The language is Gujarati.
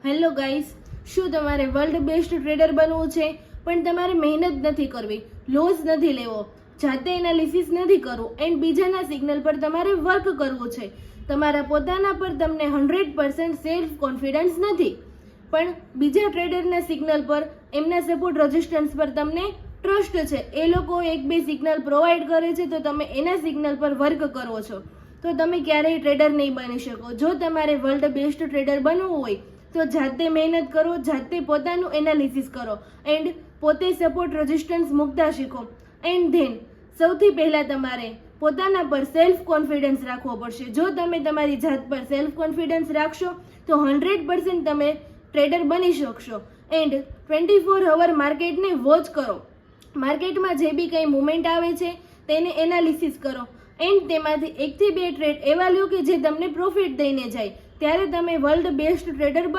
હેલો ગાઈસ, શું તમારે વર્લ્ડ બેસ્ટ ટ્રેડર બનવું છે પણ તમારે મહેનત નથી કરવી, લોસ નથી લેવો, જાતે એનાલિસિસ નથી કરવું એન્ડ બીજાના સિગ્નલ પર તમારે વર્ક કરવું છે, તમારા પોતાના પર તમને 100% સેલ્ફ કોન્ફિડન્સ નથી પણ બીજા ટ્રેડરના સિગ્નલ પર, એમના સપોર્ટ રેઝિસ્ટન્સ પર તમને ટ્રસ્ટ છે, એ લોકો એક બે સિગ્નલ પ્રોવાઈડ કરે છે તો તમે એના સિગ્નલ પર વર્ક કરો છો, તો તમે ક્યારેય ટ્રેડર નહીં બની શકો. જો તમારે વર્લ્ડ બેસ્ટ ટ્રેડર બનવું હોય તો જાતે મહેનત કરો, જાતે પોતાનું એનાલિસિસ કરો એન્ડ પોતે સપોર્ટ રેઝિસ્ટન્સ મૂકતા શીખો એન્ડ ધેન સૌથી પહેલાં તમારે પોતાના પર સેલ્ફ કોન્ફિડન્સ રાખવો પડશે. જો તમે તમારી જાત પર સેલ્ફ કોન્ફિડન્સ રાખશો તો 100% તમે ટ્રેડર બની શકશો એન્ડ 24 અવર માર્કેટને વોચ કરો. માર્કેટમાં જે બી કંઈ મુવમેન્ટ આવે છે તેને એનાલિસિસ કરો એન્ડ તેમાંથી 1 થી 2 ટ્રેડ એવા લો કે જે તમને પ્રોફિટ દઈને જાય, ત્યારે તમે વર્લ્ડ બેસ્ટ ટ્રેડર બની